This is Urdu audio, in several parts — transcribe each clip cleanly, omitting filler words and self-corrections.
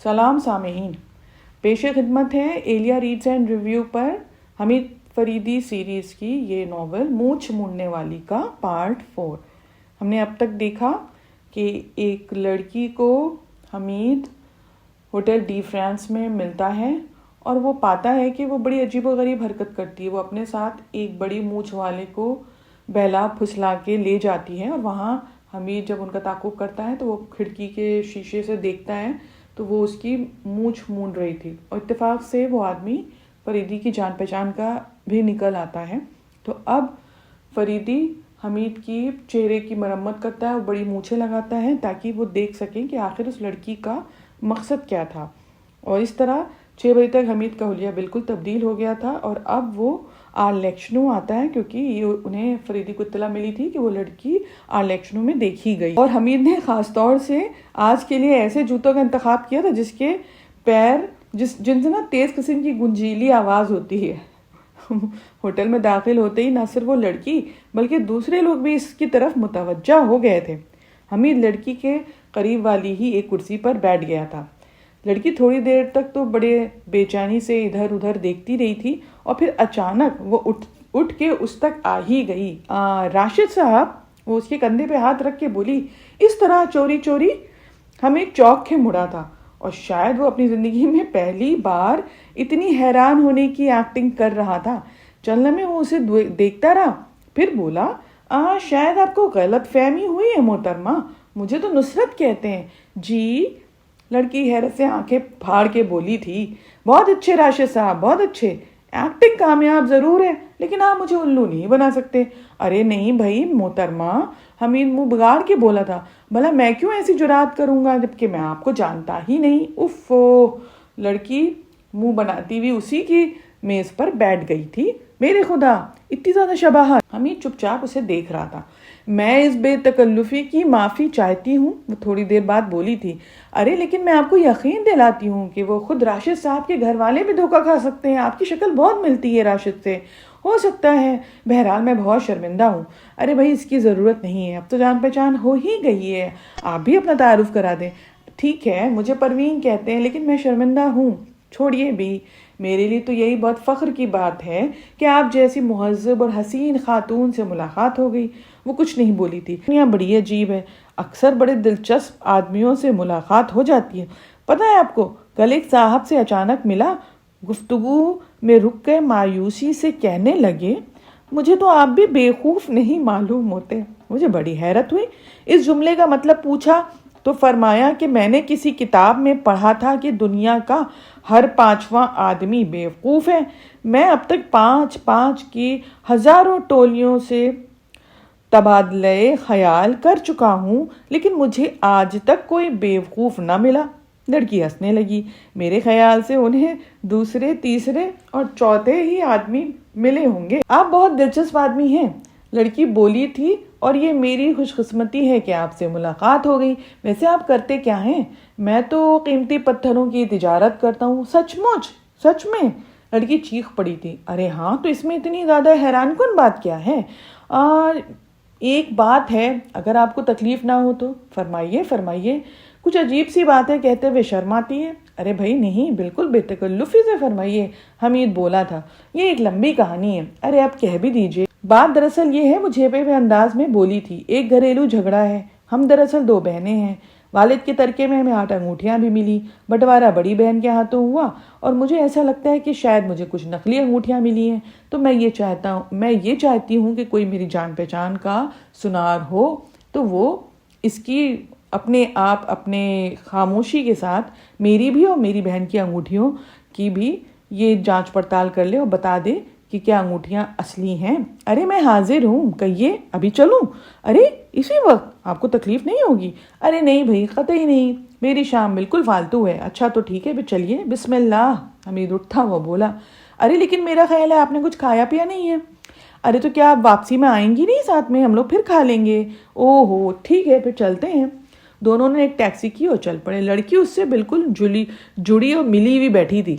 سلام سامعین، پیش خدمت ہے ایلیا ریڈز اینڈ ریویو پر حمید فریدی سیریز کی یہ ناول مونچھ مونڈنے والی کا پارٹ 4۔ ہم نے اب تک دیکھا کہ ایک لڑکی کو حمید ہوٹل ڈی فرانس میں ملتا ہے اور وہ پاتا ہے کہ وہ بڑی عجیب و غریب حرکت کرتی ہے۔ وہ اپنے ساتھ ایک بڑی مونچھ والے کو بہلا پھسلا کے لے جاتی ہے اور وہاں حمید جب ان کا تعاقب کرتا ہے تو وہ کھڑکی کے شیشے سے دیکھتا ہے تو وہ اس کی مونچھ مونڈ رہی تھی، اور اتفاق سے وہ آدمی فریدی کی جان پہچان کا بھی نکل آتا ہے۔ تو اب فریدی حمید کی چہرے کی مرمت کرتا ہے اور بڑی مونچھیں لگاتا ہے تاکہ وہ دیکھ سکیں کہ آخر اس لڑکی کا مقصد کیا تھا، اور اس طرح 6 بجے تک حمید کا حلیہ بالکل تبدیل ہو گیا تھا۔ اور اب وہ آرلیکشنو آتا ہے کیونکہ یہ انہیں فریدی کو اطلاع ملی تھی کہ وہ لڑکی آرلیکشنو میں دیکھی گئی، اور حمید نے خاص طور سے آج کے لیے ایسے جوتوں کا انتخاب کیا تھا جس کے پیر جن سے نا تیز قسم کی گنجیلی آواز ہوتی ہے۔ ہوٹل میں داخل ہوتے ہی نہ صرف وہ لڑکی بلکہ دوسرے لوگ بھی اس کی طرف متوجہ ہو گئے تھے۔ حمید لڑکی کے قریب والی ہی ایک کرسی پر بیٹھ گیا تھا۔ لڑکی تھوڑی دیر تک تو بڑے بے چینی سے ادھر ادھر دیکھتی رہی تھی، اور پھر اچانک وہ اٹھ کے اس تک آ ہی گئی۔ راشد صاحب، وہ اس کے کندھے پہ ہاتھ رکھ کے بولی۔ اس طرح چوری چوری ہمیں چوک کے مڑا تھا، اور شاید وہ اپنی زندگی میں پہلی بار اتنی حیران ہونے کی ایکٹنگ کر رہا تھا۔ چند لمحے وہ اسے دیکھتا رہا، پھر بولا، شاید آپ کو غلط فہمی ہوئی ہے محترمہ، مجھے تو نصرت کہتے ہیں۔ جی؟ لڑکی حیرت سے آنکھیں پھاڑ کے بولی تھی۔ بہت اچھے راشد صاحب، بہت اچھے، ایکٹنگ کامیاب ضرور ہے لیکن آپ مجھے الو نہیں بنا سکتے۔ ارے نہیں بھائی محترمہ، حمید منہ بگاڑ کے بولا تھا، بھلا میں کیوں ایسی جرات کروں گا جبکہ میں آپ کو جانتا ہی نہیں۔ اوفو، لڑکی منہ بناتی ہوئی اسی کی میز پر بیٹھ گئی تھی۔ میرے خدا، اتنی زیادہ شباہت! حمید چپ چاپ اسے دیکھ رہا تھا۔ میں اس بے تکلفی کی معافی چاہتی ہوں، وہ تھوڑی دیر بعد بولی تھی۔ ارے لیکن میں آپ کو یقین دلاتی ہوں کہ وہ خود راشد صاحب کے گھر والے بھی دھوکہ کھا سکتے ہیں، آپ کی شکل بہت ملتی ہے راشد سے۔ ہو سکتا ہے، بہرحال میں بہت شرمندہ ہوں۔ ارے بھائی اس کی ضرورت نہیں ہے، اب تو جان پہچان ہو ہی گئی ہے، آپ بھی اپنا تعارف کرا دیں۔ ٹھیک ہے، مجھے پروین کہتے ہیں لیکن میں شرمندہ ہوں۔ چھوڑیے بھی، میرے لیے تو یہی بہت فخر کی بات ہے کہ آپ جیسی مہذب اور حسین خاتون سے ملاقات ہو گئی۔ وہ کچھ نہیں بولی تھی۔ دنیا بڑی عجیب ہے، اکثر بڑے دلچسپ آدمیوں سے ملاقات ہو جاتی ہے۔ پتہ ہے آپ کو، کل ایک صاحب سے اچانک ملا، گفتگو میں رک کے مایوسی سے کہنے لگے، مجھے تو آپ بھی بیوقوف نہیں معلوم ہوتے۔ مجھے بڑی حیرت ہوئی۔ اس جملے کا مطلب پوچھا تو فرمایا کہ میں نے کسی کتاب میں پڑھا تھا کہ دنیا کا ہر 5واں آدمی بیوقوف ہے۔ میں اب تک 5 کی ہزاروں ٹولیوں سے تبادلہ خیال کر چکا ہوں لیکن مجھے آج تک کوئی بیوقوف نہ ملا۔ لڑکی ہنسنے لگی۔ میرے خیال سے انہیں دوسرے، تیسرے اور چوتھے ہی آدمی ملے ہوں گے۔ آپ بہت دلچسپ آدمی ہیں، لڑکی بولی تھی، اور یہ میری خوش قسمتی ہے کہ آپ سے ملاقات ہو گئی۔ ویسے آپ کرتے کیا ہیں؟ میں تو قیمتی پتھروں کی تجارت کرتا ہوں۔ سچ مچ؟ سچ میں؟ لڑکی چیخ پڑی تھی۔ ارے ہاں، تو اس میں اتنی زیادہ حیران کن بات کیا ہے؟ ایک بات ہے، اگر آپ کو تکلیف نہ ہو تو۔ فرمائیے فرمائیے، کچھ عجیب سی بات ہے کہتے ہوئے شرم آتی ہے۔ ارے بھائی نہیں، بالکل بے تکلفی سے فرمائیے، حمید بولا تھا، یہ ایک لمبی کہانی ہے۔ ارے آپ کہہ بھی دیجئے۔ بات دراصل یہ ہے، وہ جھیپے ہوئے انداز میں بولی تھی، ایک گھریلو جھگڑا ہے۔ ہم دراصل 2 بہنیں ہیں، والد کے ترکے میں ہمیں 8 انگوٹھیاں بھی ملی۔ بٹوارہ بڑی بہن کے ہاتھوں ہوا، اور مجھے ایسا لگتا ہے کہ شاید مجھے کچھ نقلی انگوٹھیاں ملی ہیں۔ تو میں یہ چاہتی ہوں کہ کوئی میری جان پہچان کا سنار ہو تو وہ اس کی اپنے خاموشی کے ساتھ میری بھی اور میری بہن کی انگوٹھیوں کی بھی یہ جانچ پڑتال کر لے اور بتا دے کہ کیا انگوٹھیاں اصلی ہیں۔ ارے میں حاضر ہوں، کہیے، ابھی چلوں؟ ارے اسی وقت؟ آپ کو تکلیف نہیں ہوگی؟ ارے نہیں بھائی، قطعی نہیں، میری شام بالکل فالتو ہے۔ اچھا تو ٹھیک ہے، پھر چلیے، بسم اللہ۔ حمید اٹھا وہ بولا، ارے لیکن میرا خیال ہے آپ نے کچھ کھایا پیا نہیں ہے۔ ارے تو کیا آپ واپسی میں آئیں گی نہیں ساتھ میں؟ ہم لوگ پھر کھا لیں گے۔ اوہو ٹھیک ہے، پھر چلتے ہیں۔ دونوں نے ایک ٹیکسی کی اور چل پڑے۔ لڑکی اس سے بالکل جڑی اور ملی ہوئی بیٹھی تھی۔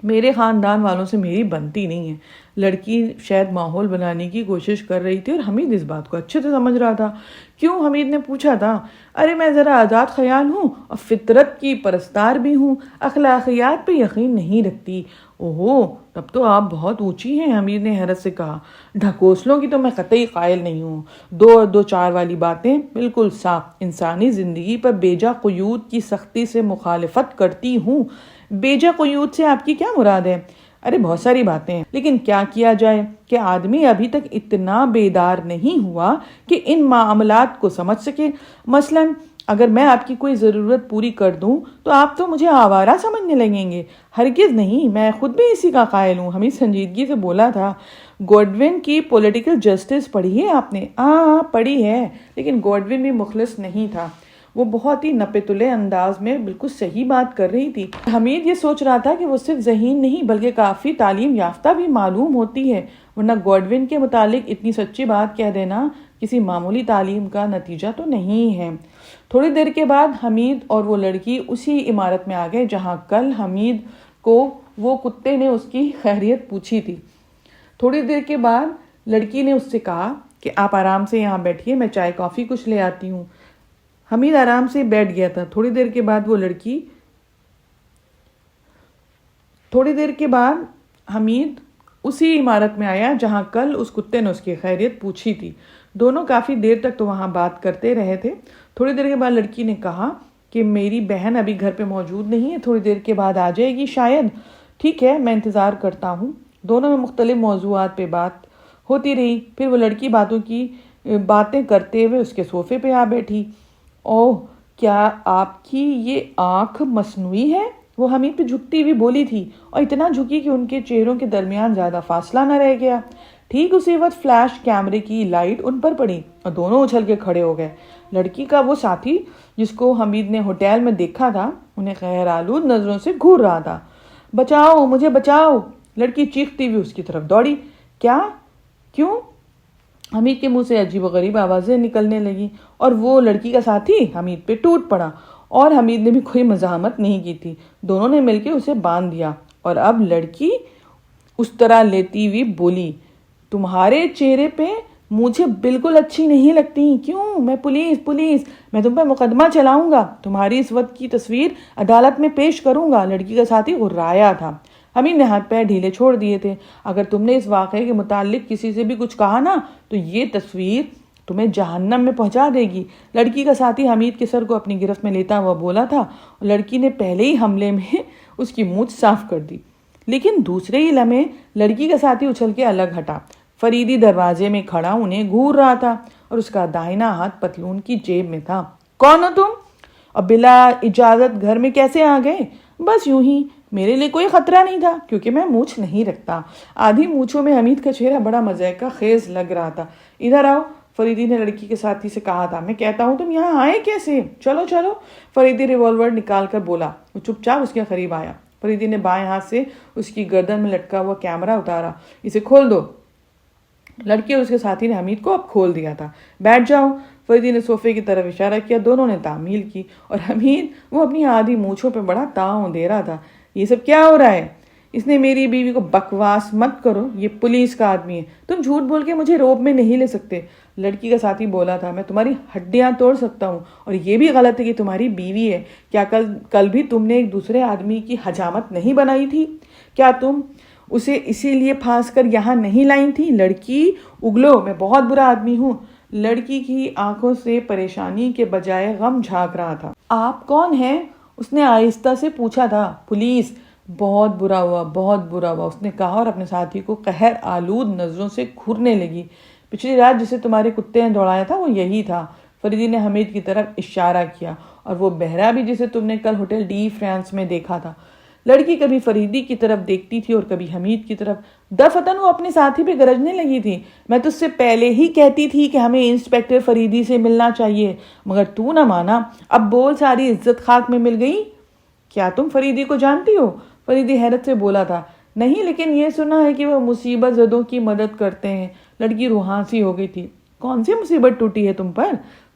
میرے خاندان والوں سے میری بنتی نہیں ہے۔ لڑکی شاید ماحول بنانے کی کوشش کر رہی تھی اور حمید اس بات کو اچھے سے سمجھ رہا تھا۔ کیوں؟ حمید نے پوچھا تھا۔ ارے میں ذرا آزاد خیال ہوں اور فطرت کی پرستار بھی ہوں، اخلاقیات پہ یقین نہیں رکھتی۔ اوہو، تب تو آپ بہت اونچی ہیں، حمید نے حیرت سے کہا۔ ڈھکوسلوں کی تو میں قطعی قائل نہیں ہوں۔ دو اور دو چار والی باتیں بالکل صاف، انسانی زندگی پر بیجا قیود کی سختی سے مخالفت کرتی ہوں۔ بیجا قیود سے آپ کی کیا مراد ہے؟ ارے بہت ساری باتیں ہیں، لیکن کیا کیا جائے کہ آدمی ابھی تک اتنا بیدار نہیں ہوا کہ ان معاملات کو سمجھ سکے۔ مثلاً اگر میں آپ کی کوئی ضرورت پوری کر دوں تو آپ تو مجھے آوارہ سمجھنے لگیں گے۔ ہرگز نہیں، میں خود بھی اسی کا قائل ہوں، حمید سنجیدگی سے بولا تھا۔ گوڈون کی پولیٹیکل جسٹس پڑھی ہے آپ نے؟ ہاں پڑھی ہے، لیکن گوڈون بھی مخلص نہیں تھا۔ وہ بہت ہی نپے تلے انداز میں بالکل صحیح بات کر رہی تھی۔ حمید یہ سوچ رہا تھا کہ وہ صرف ذہین نہیں بلکہ کافی تعلیم یافتہ بھی معلوم ہوتی ہے، ورنہ گوڈون کے متعلق اتنی سچی بات کہہ دینا کسی معمولی تعلیم کا نتیجہ تو نہیں ہے۔ تھوڑی دیر کے بعد حمید اور وہ لڑکی اسی عمارت میں آ گئے جہاں کل حمید کو وہ کتے نے اس کی خیریت پوچھی تھی۔ تھوڑی دیر کے بعد لڑکی نے اس سے کہا کہ آپ آرام سے یہاں بیٹھیے، میں چائے کافی کچھ لے آتی ہوں۔ حمید آرام سے بیٹھ گیا تھا۔ تھوڑی دیر کے بعد حمید اسی عمارت میں آیا جہاں کل اس کتے نے اس کی خیریت پوچھی تھی۔ دونوں کافی دیر تک تو وہاں بات کرتے رہے تھے۔ تھوڑی دیر کے بعد لڑکی نے کہا کہ میری بہن ابھی گھر پہ موجود نہیں ہے، تھوڑی دیر کے بعد آ جائے گی شاید۔ ٹھیک ہے، میں انتظار کرتا ہوں۔ دونوں میں مختلف موضوعات پہ بات ہوتی رہی۔ پھر وہ لڑکی باتیں کرتے ہوئے اس کے صوفے پہ آ بیٹھی۔ اوہ، کیا آپ کی یہ آنکھ مصنوعی ہے؟ وہ حمید پہ جھکتی ہوئی بولی تھی، اور اتنا جھکی کہ ان کے چہروں کے درمیان زیادہ فاصلہ نہ رہ گیا۔ ٹھیک اسی وقت فلیش کیمرے کی لائٹ ان پر پڑی اور دونوں اچھل کے کھڑے ہو گئے۔ لڑکی کا وہ ساتھی جس کو حمید نے ہوٹل میں دیکھا تھا انہیں خیر آلود نظروں سے گھور رہا تھا۔ بچاؤ، مجھے بچاؤ! لڑکی چیختی ہوئی اس کی طرف دوڑی۔ کیا؟ کیوں؟ حمید کے منہ سے عجیب و غریب آوازیں نکلنے لگیں اور وہ لڑکی کا ساتھی حمید پہ ٹوٹ پڑا، اور حمید نے بھی کوئی مزاحمت نہیں کی تھی۔ دونوں نے مل کے اسے باندھ دیا، اور اب لڑکی اس طرح لیتی ہوئی بولی، تمہارے چہرے پہ مجھے بالکل اچھی نہیں لگتی۔ کیوں؟ میں پولیس میں تم پہ مقدمہ چلاؤں گا، تمہاری اس وقت کی تصویر عدالت میں پیش کروں گا۔ لڑکی کا ساتھی غرایا تھا۔ حمید نے ہاتھ پیر ڈھیلے چھوڑ دیے تھے۔ اگر تم نے اس واقعے کے متعلق کسی سے بھی کچھ کہا نا تو یہ تصویر تمہیں جہنم میں پہنچا دے گی۔ لڑکی کا ساتھی حمید کے سر کو اپنی گرفت میں لیتا ہوا بولا تھا، اور لڑکی نے پہلے ہی حملے میں اس کی مونچھ صاف کر دی، لیکن دوسرے ہی لمحے لڑکی کا ساتھی اچھل کے الگ ہٹا۔ فریدی دروازے میں کھڑا انہیں گھور رہا تھا اور اس کا داہنا ہاتھ پتلون کی جیب میں تھا۔ کون ہو تم؟ اور بلا اجازت گھر میں کیسے آ گئے؟ بس یوں ہی، میرے لیے کوئی خطرہ نہیں تھا کیونکہ میں مونچھ نہیں رکھتا۔ آدھی مونچھوں میں حمید کا چہرہ بڑا مزے کا خیز لگ رہا تھا۔ ادھر آؤ، فریدی نے لڑکی کے ساتھی سے کہا تھا۔ میں کہتا ہوں تم یہاں آئے کیسے؟ چلو چلو، فریدی ریوالور نکال کر بولا۔ وہ چپ چاپ اس کے قریب آیا۔ فریدی نے بائیں ہاتھ سے اس کی گردن میں لٹکا ہوا کیمرہ اتارا۔ اسے کھول دو۔ لڑکی اور اس کے ساتھی نے حمید کو اب کھول دیا تھا۔ بیٹھ جاؤ، فریدی نے صوفے کی طرف اشارہ کیا۔ دونوں نے تعمیل کی، اور حمید وہ اپنی آدھی مونچھوں پہ بڑا تاؤں دے رہا تھا۔ یہ سب کیا ہو رہا ہے؟ اس نے میری بیوی کو بکواس مت کرو، یہ پولیس کا آدمی ہے، تم جھوٹ بول کے مجھے روب میں نہیں لے سکتے۔ لڑکی کا ساتھی بولا تھا، میں تمہاری ہڈیاں توڑ سکتا ہوں، اور یہ بھی غلط ہے کہ تمہاری بیوی ہے۔ کیا کل بھی تم نے ایک دوسرے آدمی کی حجامت نہیں بنائی تھی؟ کیا تم اسے اسی لیے پھانس کر یہاں نہیں لائی تھی؟ لڑکی اگلو، میں بہت برا آدمی ہوں۔ لڑکی کی آنکھوں سے پریشانی کے بجائے غم جھانک رہا تھا۔ آپ کون ہیں؟ اس نے آہستہ سے پوچھا تھا۔ پولیس۔ بہت برا ہوا، اس نے کہا اور اپنے ساتھی کو قہر آلود نظروں سے گھورنے لگی۔ پچھلی رات جسے تمہارے کتے نے دوڑایا تھا وہ یہی تھا۔ فریدی نے حمید کی طرف اشارہ کیا۔ اور وہ بہرا بھی جسے تم نے کل ہوٹل ڈی فرانس میں دیکھا تھا۔ لڑکی کبھی فریدی کی طرف دیکھتی تھی اور کبھی حمید کی طرف۔ دفتن وہ اپنے ساتھی پہ گرجنے لگی تھی۔ میں تجھ سے پہلے ہی کہتی تھی کہ ہمیں انسپیکٹر فریدی سے ملنا چاہیے، مگر تو نہ مانا۔ اب بول، ساری عزت خاک میں مل گئی۔ کیا تم فریدی کو جانتی ہو؟ فریدی حیرت سے بولا تھا۔ نہیں، لیکن یہ سنا ہے کہ وہ مصیبت زدوں کی مدد کرتے ہیں۔ لڑکی روحانسی ہو گئی تھی۔ کون سی مصیبت ٹوٹی ہے تم پر؟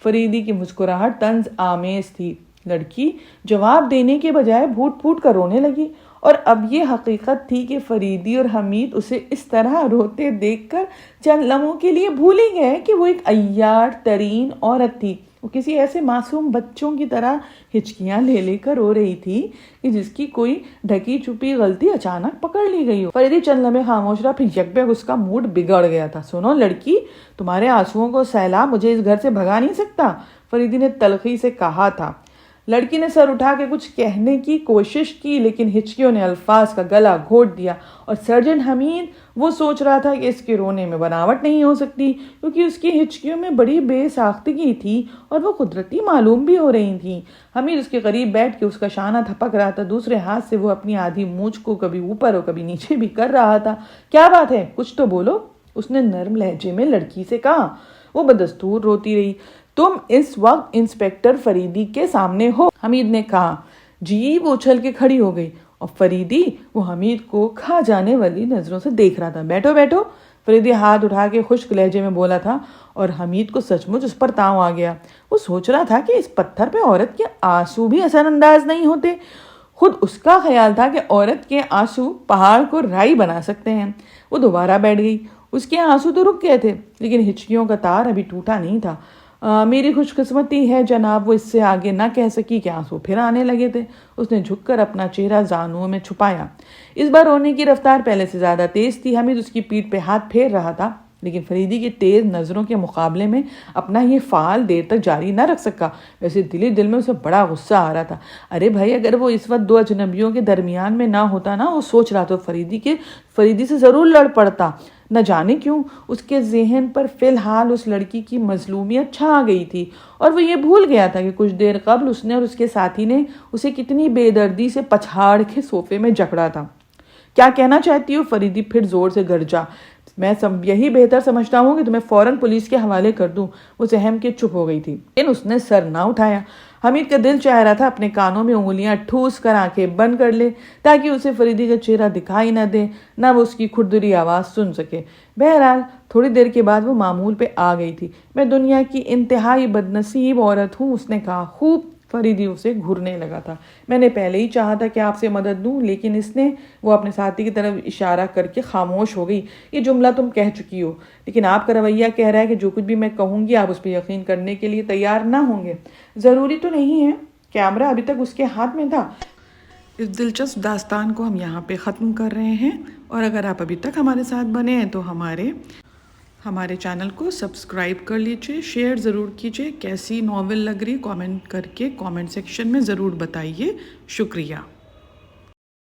فریدی کی مسکراہٹ طنز آمیز تھی۔ لڑکی جواب دینے کے بجائے پھوٹ پھوٹ کر رونے لگی، اور اب یہ حقیقت تھی کہ فریدی اور حمید اسے اس طرح روتے دیکھ کر چند لمحوں کے لیے بھول ہی گئے کہ وہ ایک عیار ترین عورت تھی۔ وہ کسی ایسے معصوم بچوں کی طرح ہچکیاں لے لے کر رو رہی تھی کہ جس کی کوئی ڈھکی چھپی غلطی اچانک پکڑ لی گئی ہو۔ فریدی چند لمحے خاموش رہا، پھر یک بیک اس کا موڈ بگڑ گیا تھا۔ سنو لڑکی، تمہارے آنسوؤں کو سیلاب مجھے اس گھر سے بھگا نہیں سکتا، فریدی نے تلخی سے کہا تھا۔ لڑکی نے سر اٹھا کے کچھ کہنے کی کوشش کی، لیکن ہچکیوں نے الفاظ کا گلا گھونٹ دیا، اور سرجن حمید وہ سوچ رہا تھا کہ اس کے رونے میں بناوٹ نہیں ہو سکتی، کیونکہ اس کی ہچکیوں میں بڑی بے ساختگی تھی اور وہ قدرتی معلوم بھی ہو رہی تھیں۔ حمید اس کے قریب بیٹھ کے اس کا شانہ تھپک رہا تھا، دوسرے ہاتھ سے وہ اپنی آدھی مونچھ کو کبھی اوپر اور کبھی نیچے بھی کر رہا تھا۔ کیا بات ہے، کچھ تو بولو، اس نے نرم لہجے میں لڑکی سے کہا۔ وہ بدستور روتی رہی۔ تم اس وقت انسپکٹر فریدی کے سامنے ہو، حمید نے کہا۔ جی، وہ اچھل کے کھڑی ہو گئی، اور فریدی وہ حمید کو کھا جانے والی نظروں سے دیکھ رہا تھا۔ بیٹھو بیٹھو، فریدی ہاتھ اٹھا کے خشک لہجے میں بولا تھا، اور حمید کو سچ مچ اس پر تاؤ آ گیا۔ وہ سوچ رہا تھا کہ اس پتھر پہ عورت کے آنسو بھی اثر انداز نہیں ہوتے۔ خود اس کا خیال تھا کہ عورت کے آنسو پہاڑ کو رائی بنا سکتے ہیں۔ وہ دوبارہ بیٹھ گئی۔ اس کے آنسو تو رک گئے تھے، لیکن ہچکیوں کا تار ابھی ٹوٹا نہیں تھا۔ میری خوش قسمتی ہے جناب، وہ اس سے آگے نہ کہہ سکی کہ آنسو پھر آنے لگے تھے۔ اس نے جھک کر اپنا چہرہ زانوؤں میں چھپایا۔ اس بار رونے کی رفتار پہلے سے زیادہ تیز تھی۔ حمید اس کی پیٹھ پہ ہاتھ پھیر رہا تھا، لیکن فریدی کی تیز نظروں کے مقابلے میں اپنا یہ فعال دیر تک جاری نہ رکھ سکا۔ ویسے دل میں اسے بڑا غصہ آ رہا تھا۔ ارے بھائی، اگر وہ اس وقت دو اجنبیوں کے درمیان میں نہ ہوتا نا، وہ سوچ رہا تو فریدی سے ضرور لڑ پڑتا۔ نہ جانے کیوں اس کے ذہن پر فی الحال اس لڑکی کی مظلومیت چھا گئی تھی، اور وہ یہ بھول گیا تھا کہ کچھ دیر قبل اس نے اور اس کے ساتھی نے اسے کتنی بے دردی سے پچھاڑ کے صوفے میں جکڑا تھا۔ کیا کہنا چاہتی ہو؟ فریدی پھر زور سے گرجا۔ میں یہی بہتر سمجھتا ہوں کہ تمہیں فوراً پولیس کے حوالے کر دوں۔ وہ سہم کے چپ ہو گئی تھی، لیکن اس نے سر نہ اٹھایا۔ حمید کا دل چاہ رہا تھا اپنے کانوں میں انگلیاں ٹھوس کر آنکھیں بند کر لے، تاکہ اسے فریدی کا چہرہ دکھائی نہ دے، نہ وہ اس کی کھردری آواز سن سکے۔ بہرحال تھوڑی دیر کے بعد وہ معمول پہ آ گئی تھی۔ میں دنیا کی انتہائی بدنصیب عورت ہوں، اس نے کہا۔ خوب، فریدی اسے گھرنے لگا تھا۔ میں نے پہلے ہی چاہا تھا کہ آپ سے مدد دوں، لیکن اس نے، وہ اپنے ساتھی کی طرف اشارہ کر کے خاموش ہو گئی۔ یہ جملہ تم کہہ چکی ہو، لیکن آپ کا رویہ کہہ رہا ہے کہ جو کچھ بھی میں کہوں گی آپ اس پہ یقین کرنے کے لیے تیار نہ ہوں گے۔ ضروری تو نہیں ہے، کیمرہ ابھی تک اس کے ہاتھ میں تھا۔ اس دلچسپ داستان کو ہم یہاں پہ ختم کر رہے ہیں، اور اگر آپ ابھی تک ہمارے ساتھ بنے ہیں تو ہمارے چینل کو سبسکرائب کر لیجئے، شیئر ضرور کیجئے۔ کیسی ناول لگ رہی کامنٹ کر کے کامنٹ سیکشن میں ضرور بتائیے۔ شکریہ۔